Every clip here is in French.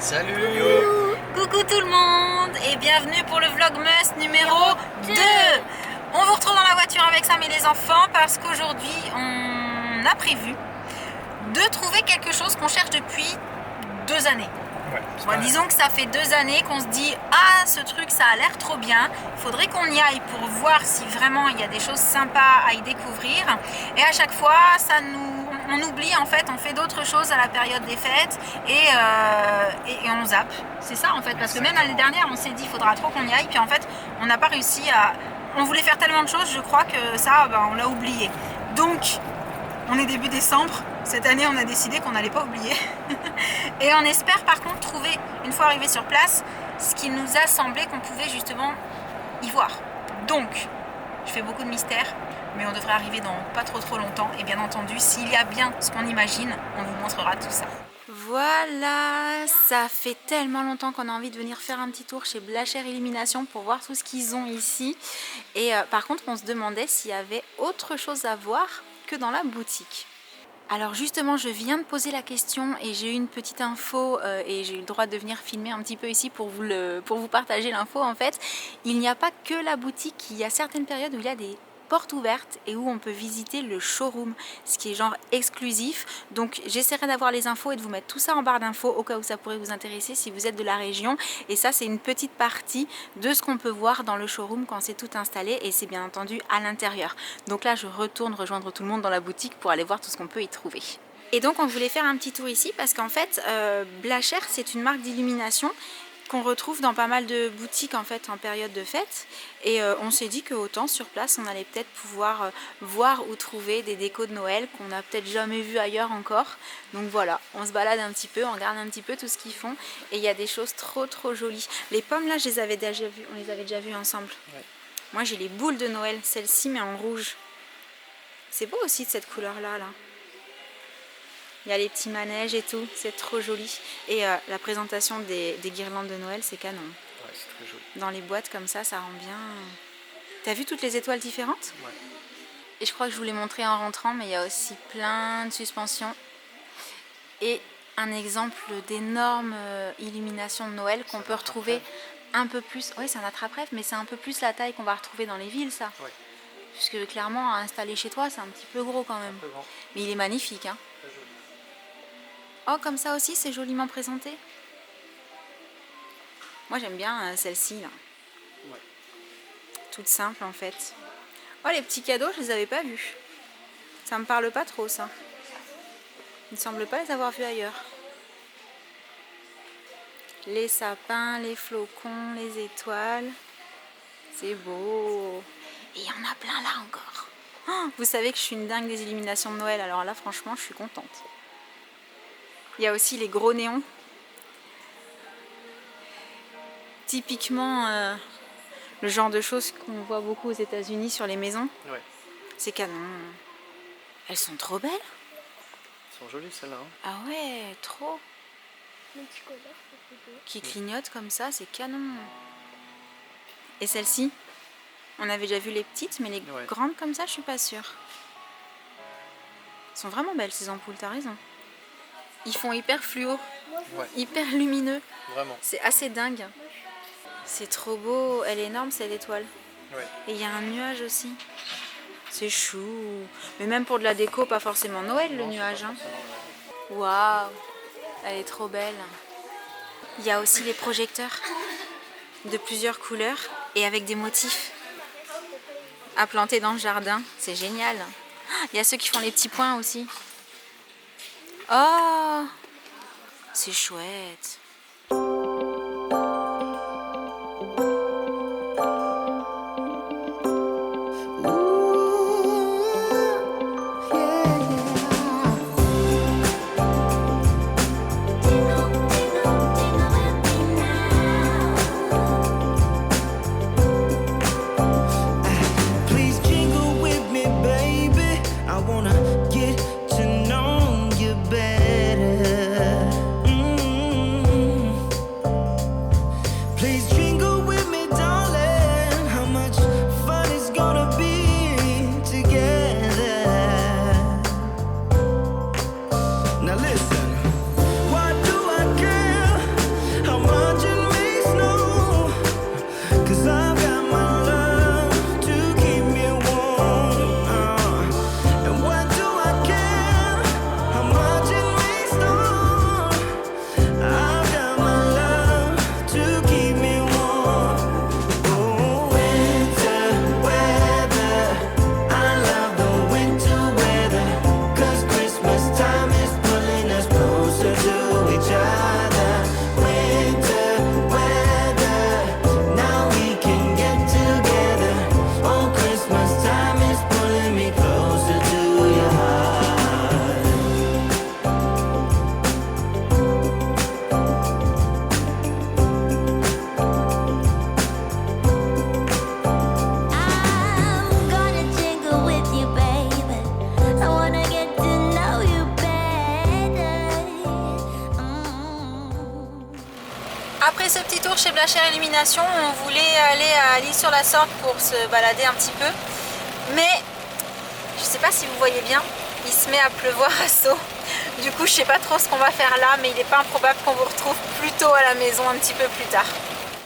Salut. Coucou tout le monde et bienvenue pour le Vlogmas numéro 2. On vous retrouve dans la voiture avec Sam et les enfants parce qu'aujourd'hui on a prévu de trouver quelque chose qu'on cherche depuis 2 années. Ouais, Disons que ça fait 2 années qu'on se dit ah ce truc ça a l'air trop bien, il faudrait qu'on y aille pour voir si vraiment il y a des choses sympas à y découvrir, et à chaque fois on oublie en fait, on fait d'autres choses à la période des fêtes et on zappe, c'est ça en fait, parce que même l'année dernière on s'est dit il faudra trop qu'on y aille, puis en fait on n'a pas réussi on voulait faire tellement de choses, je crois que ça on l'a oublié. Donc on est début décembre, cette année on a décidé qu'on n'allait pas oublier et on espère par contre trouver, une fois arrivé sur place, ce qui nous a semblé qu'on pouvait justement y voir. Donc, je fais beaucoup de mystères, mais on devrait arriver dans pas trop longtemps, et bien entendu, s'il y a bien ce qu'on imagine, on vous montrera tout ça. Voilà, ça fait tellement longtemps qu'on a envie de venir faire un petit tour chez Blacher Illumination pour voir tout ce qu'ils ont ici. Et par contre, on se demandait s'il y avait autre chose à voir que dans la boutique. Alors justement, je viens de poser la question et j'ai eu une petite info et j'ai eu le droit de venir filmer un petit peu ici pour vous partager l'info. En fait, il n'y a pas que la boutique, il y a certaines périodes où il y a des portes ouvertes et où on peut visiter le showroom, ce qui est genre exclusif. Donc j'essaierai d'avoir les infos et de vous mettre tout ça en barre d'infos au cas où ça pourrait vous intéresser si vous êtes de la région. Et ça, c'est une petite partie de ce qu'on peut voir dans le showroom quand c'est tout installé, et c'est bien entendu à l'intérieur. Donc là, je retourne rejoindre tout le monde dans la boutique pour aller voir tout ce qu'on peut y trouver. Et donc on voulait faire un petit tour ici parce qu'en fait Blacher, c'est une marque d'illumination qu'on retrouve dans pas mal de boutiques en fait en période de fête, et on s'est dit que autant sur place on allait peut-être pouvoir voir ou trouver des décos de Noël qu'on n'a peut-être jamais vu ailleurs encore. Donc voilà, on se balade un petit peu, on regarde un petit peu tout ce qu'ils font, et il y a des choses trop jolies. Les pommes là, je les avais déjà vues, on les avait déjà vues ensemble. Ouais. Moi j'ai les boules de Noël, celle-ci mais en rouge. C'est beau aussi de cette couleur là. Il y a les petits manèges et tout, c'est trop joli. Et la présentation des guirlandes de Noël, c'est canon. Ouais, c'est très joli. Dans les boîtes comme ça rend bien. T'as vu toutes les étoiles différentes? Ouais. Et je crois que je vous l'ai montré en rentrant, mais il y a aussi plein de suspensions. Et un exemple d'énorme illumination de Noël qu'on peut retrouver un peu plus. Oui, c'est un attrape-rêve, mais c'est un peu plus la taille qu'on va retrouver dans les villes, ça. Ouais. Puisque clairement, à installer chez toi, c'est un petit peu gros quand même. Un peu grand. Mais il est magnifique, hein. Très joli. Oh, comme ça aussi, c'est joliment présenté. Moi, j'aime bien celle-ci, là. Ouais. Toute simple, en fait. Oh, les petits cadeaux, je les avais pas vus. Ça me parle pas trop, ça. Il ne semble pas les avoir vus ailleurs. Les sapins, les flocons, les étoiles. C'est beau. Et il y en a plein là encore. Oh, vous savez que je suis une dingue des illuminations de Noël, alors là, franchement, je suis contente. Il y a aussi les gros néons. Typiquement le genre de choses qu'on voit beaucoup aux États-Unis sur les maisons. Ouais. C'est canon. Elles sont trop belles. Elles sont jolies celles-là. Hein. Ah ouais, trop. Qui clignotent comme ça, c'est canon. Et celle-ci, on avait déjà vu les petites, mais les grandes comme ça, je suis pas sûre. Elles sont vraiment belles ces ampoules, t'as raison. Ils font hyper fluo, hyper lumineux. Vraiment. C'est assez dingue. C'est trop beau. Elle est énorme cette étoile. Ouais. Et il y a un nuage aussi. C'est chou. Mais même pour de la déco, pas forcément Noël le nuage. Hein. Waouh. Elle est trop belle. Il y a aussi les projecteurs de plusieurs couleurs et avec des motifs à planter dans le jardin. C'est génial. Il y a ceux qui font les petits points aussi. Oh, c'est chouette. petit tour chez Blacher Illumination. On voulait aller à l'île sur la Sorgue pour se balader un petit peu. Mais je sais pas si vous voyez bien, il se met à pleuvoir à saut. Du coup, je sais pas trop ce qu'on va faire là, mais il n'est pas improbable qu'on vous retrouve plus tôt à la maison un petit peu plus tard.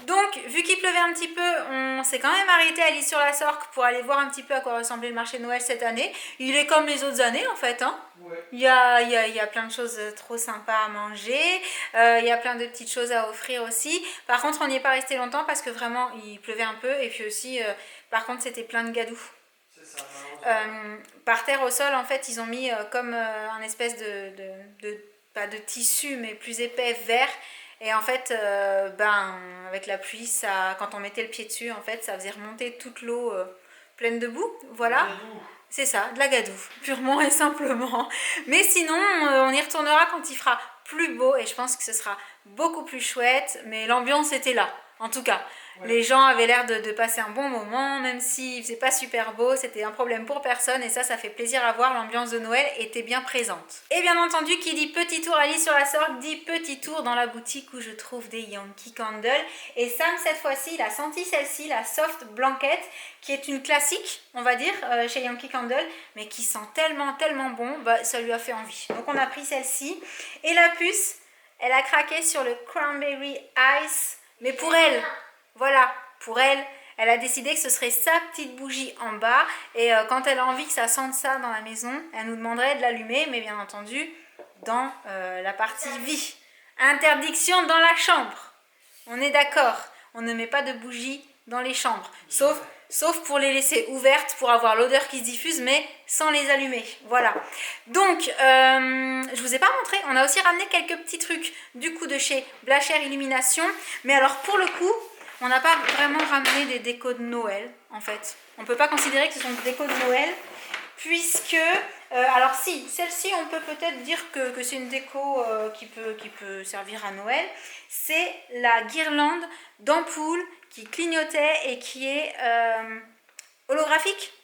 Donc, vu qu'il pleuvait un petit peu, on s'est quand même arrêté à l'île sur la Sorgue pour aller voir un petit peu à quoi ressemblait le marché de Noël cette année. Il est comme les autres années en fait, hein. Ouais. Il y a plein de choses trop sympas à manger, il y a plein de petites choses à offrir aussi. Par contre, on n'y est pas resté longtemps parce que vraiment il pleuvait un peu et puis aussi, par contre, c'était plein de gadous. C'est ça, par terre au sol, en fait, ils ont mis comme un espèce pas de tissu, mais plus épais, vert. Et en fait, avec la pluie, ça, quand on mettait le pied dessus, en fait, ça faisait remonter toute l'eau pleine de boue. Voilà. C'est ça, de la gadoue, purement et simplement. Mais sinon, on y retournera quand il fera plus beau et je pense que ce sera beaucoup plus chouette. Mais l'ambiance était là, en tout cas. Ouais. Les gens avaient l'air de passer un bon moment, même s'il faisait pas super beau, c'était un problème pour personne et ça fait plaisir à voir. L'ambiance de Noël était bien présente. Et bien entendu, qui dit petit tour à l'île sur la Sorgue, dit petit tour dans la boutique où je trouve des Yankee Candle. Et Sam, cette fois-ci, il a senti celle-ci, la Soft Blanket, qui est une classique, on va dire, chez Yankee Candle, mais qui sent tellement bon, ça lui a fait envie. Donc on a pris celle-ci. Et la puce, elle a craqué sur le Cranberry Ice, mais pour elle. Voilà, pour elle, elle a décidé que ce serait sa petite bougie en bas et quand elle a envie que ça sente ça dans la maison, elle nous demanderait de l'allumer, mais bien entendu dans la partie vie. Interdiction dans la chambre. On est d'accord, on ne met pas de bougies dans les chambres, sauf pour les laisser ouvertes pour avoir l'odeur qui se diffuse, mais sans les allumer. Voilà. Donc, je vous ai pas montré, on a aussi ramené quelques petits trucs du coup de chez Blacher Illumination, mais alors pour le coup, on n'a pas vraiment ramené des décos de Noël, en fait. On ne peut pas considérer que ce sont des décos de Noël, puisque... alors si, celle-ci, on peut peut-être dire que c'est une déco qui peut servir à Noël. C'est la guirlande d'ampoules qui clignotait et qui est holographique.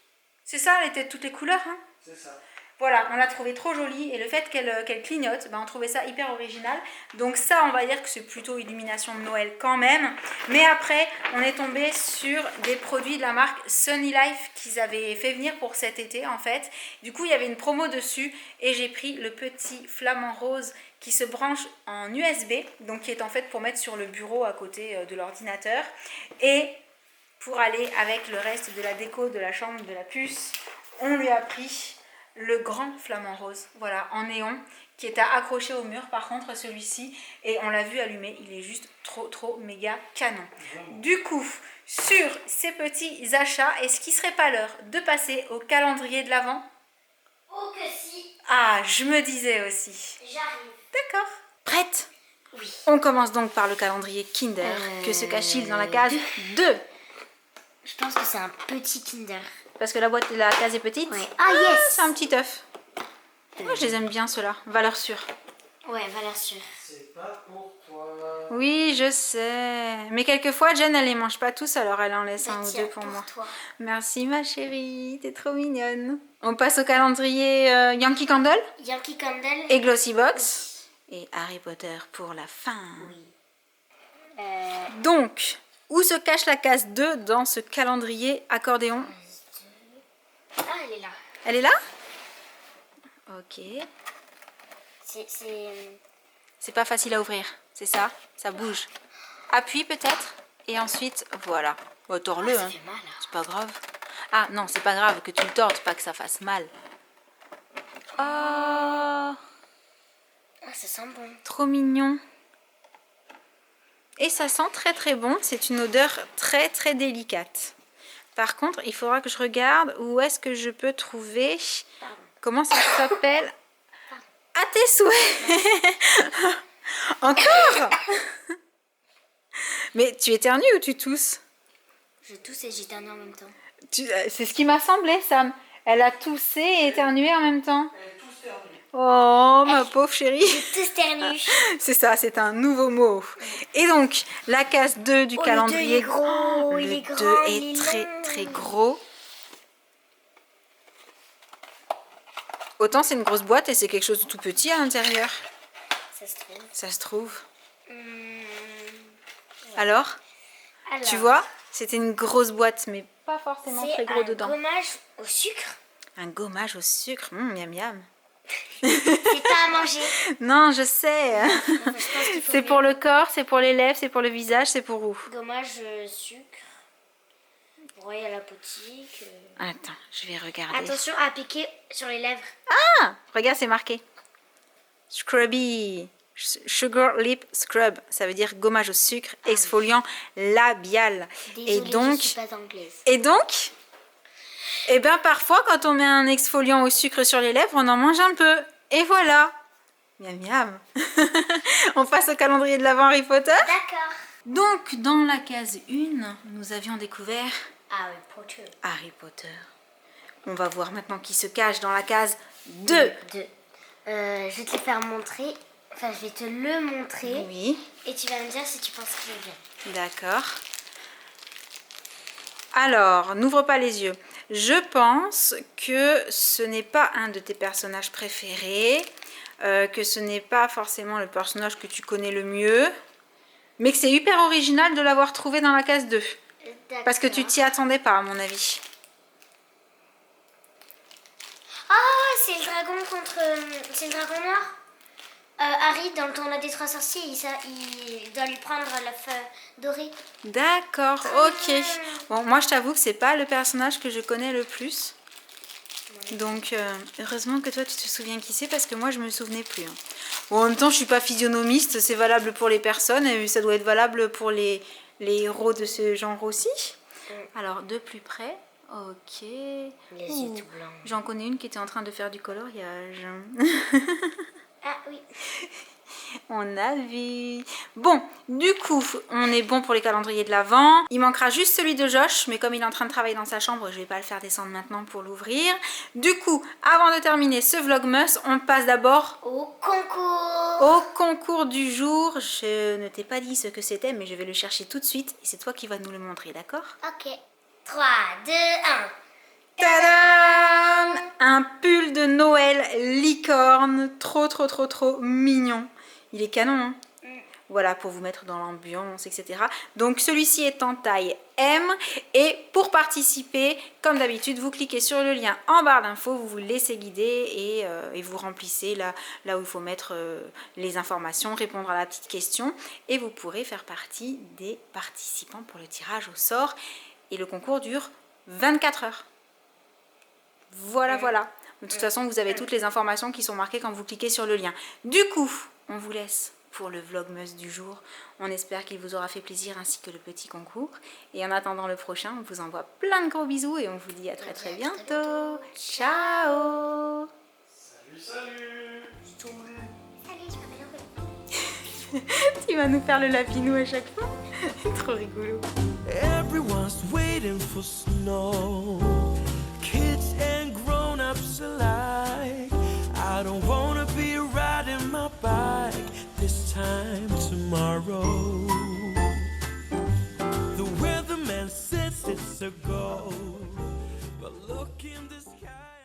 C'est ça, elle était de toutes les couleurs, hein. C'est ça. Voilà, on l'a trouvé trop jolie et le fait qu'elle clignote, on trouvait ça hyper original. Donc ça, on va dire que c'est plutôt illumination de Noël quand même. Mais après, on est tombé sur des produits de la marque Sunny Life qu'ils avaient fait venir pour cet été en fait. Du coup, il y avait une promo dessus et j'ai pris le petit flamant rose qui se branche en USB, donc qui est en fait pour mettre sur le bureau à côté de l'ordinateur. Et pour aller avec le reste de la déco de la chambre de la puce, on lui a pris le grand flamant rose, voilà, en néon, qui est à accrocher au mur, par contre celui-ci, et on l'a vu allumer, il est juste trop méga canon. Du coup, sur ces petits achats, est-ce qu'il serait pas l'heure de passer au calendrier de l'Avent? Oh que si. Ah, je me disais aussi. J'arrive. D'accord. Prête? Oui. On commence donc par le calendrier Kinder, que se cache-t-il dans la case 2? Je pense que c'est un petit Kinder. Parce que la case est petite. Ouais. Ah yes. C'est un petit œuf. Moi je les aime bien ceux-là, valeur sûre. Ouais, valeur sûre. C'est pas pour toi. Oui, je sais. Mais quelquefois, Jen, elle les mange pas tous, alors elle en laisse un ou deux pour moi. Toi. Merci ma chérie, t'es trop mignonne. On passe au calendrier Yankee Candle. Yankee Candle. Et Glossy Box. Oui. Et Harry Potter pour la fin. Oui. Donc, où se cache la case 2 dans ce calendrier accordéon? Ah, elle est là. Elle est là? Ok. C'est pas facile à ouvrir, c'est ça? Ça bouge. Appuie peut-être et ensuite, voilà. Oh, tords-le, ça hein. fait mal. C'est pas grave. Ah non, c'est pas grave que tu le tordes, pas que ça fasse mal. Oh, Ah, ça sent bon. trop mignon. Et ça sent très bon, c'est une odeur très délicate. Par contre, il faudra que je regarde où est-ce que je peux trouver... Pardon. Comment ça s'appelle? À tes souhaits. Encore. Mais tu éternues ou tu tousses? Je tousse et j'éternue en même temps. C'est ce qui m'a semblé, Sam. Elle a toussé et éternué en même temps. Oh, ma pauvre chérie. Tous ternus. C'est ça, c'est un nouveau mot. Et donc, la case 2 du calendrier. Le 2 il est gros, il est Le 2 grand, est il est très gros. Autant c'est une grosse boîte et c'est quelque chose de tout petit à l'intérieur. Ça se trouve. Ça se trouve. Ouais. Alors, Alors, tu vois, c'était une grosse boîte, mais pas forcément c'est très gros un dedans. gommage au sucre. Un gommage au sucre, miam miam. C'est pas à manger. Non, je sais. Je pense qu'il faut C'est pour le corps, c'est pour les lèvres, c'est pour le visage, c'est pour où? gommage sucre. Royal Apothique. Attends, je vais regarder. Attention à piquer sur les lèvres. Ah, regarde, c'est marqué. Scrubby. Sugar Lip Scrub. Ça veut dire gommage au sucre, exfoliant labial. Désolée, je suis pas anglaise. Et donc, eh bien, parfois, quand on met un exfoliant au sucre sur les lèvres, on en mange un peu. Et voilà. Miam miam. On passe au calendrier de l'Avent Harry Potter. D'accord. Donc, dans la case 1, nous avions découvert Harry Potter. Harry Potter. On va voir maintenant qui se cache dans la case 2. Je vais te le faire montrer. Enfin, je vais te le montrer. Oui, Et tu vas me dire si tu penses qu'il est bien. d'accord. Alors, n'ouvre pas les yeux. Je pense que ce n'est pas un de tes personnages préférés, que ce n'est pas forcément le personnage que tu connais le mieux, mais que c'est hyper original de l'avoir trouvé dans la case 2. Parce que tu t'y attendais pas, à mon avis. Ah, c'est le dragon contre... c'est le dragon noir. Harry, dans le tournoi des 3 sorciers, il doit lui prendre l'œuf doré. D'accord, ok. Bon, moi je t'avoue que c'est pas le personnage que je connais le plus. Donc, heureusement que toi tu te souviens qui c'est, parce que moi je me souvenais plus. Hein. Bon, en même temps, je suis pas physionomiste, c'est valable pour les personnes, et ça doit être valable pour les héros de ce genre aussi. Alors, de plus près, ok. Les yeux tout blancs. J'en connais une qui était en train de faire du coloriage. Ah oui. On a vu. Bon, du coup, on est bon pour les calendriers de l'Avent. Il manquera juste celui de Josh, mais comme il est en train de travailler dans sa chambre, je vais pas le faire descendre maintenant pour l'ouvrir. Du coup, avant de terminer ce Vlogmas, on passe d'abord Au concours. au concours du jour. Je ne t'ai pas dit ce que c'était, mais je vais le chercher tout de suite et c'est toi qui vas nous le montrer, d'accord? Ok. 3, 2, 1. Tadam! Un pull de Noël licorne, trop mignon. Il est canon, hein? Voilà, pour vous mettre dans l'ambiance, etc. Donc celui-ci est en taille M. Et pour participer, comme d'habitude, vous cliquez sur le lien en barre d'infos, vous vous laissez guider et vous remplissez là où il faut mettre les informations, répondre à la petite question. Et vous pourrez faire partie des participants pour le tirage au sort. Et le concours dure 24 heures. Voilà. De toute façon, vous avez toutes les informations qui sont marquées quand vous cliquez sur le lien. Du coup, on vous laisse pour le Vlogmas du jour. On espère qu'il vous aura fait plaisir ainsi que le petit concours. Et en attendant le prochain, on vous envoie plein de gros bisous et on vous dit à très bientôt. Ciao! Salut. Salut, je m'appelle Aurélie. Tu vas nous faire le lapinou à chaque fois. Trop rigolo. Everyone's waiting for snow. Kids and grown-ups alike. I don't wanna be riding my bike this time tomorrow. The weatherman says it's a go, but look in the sky.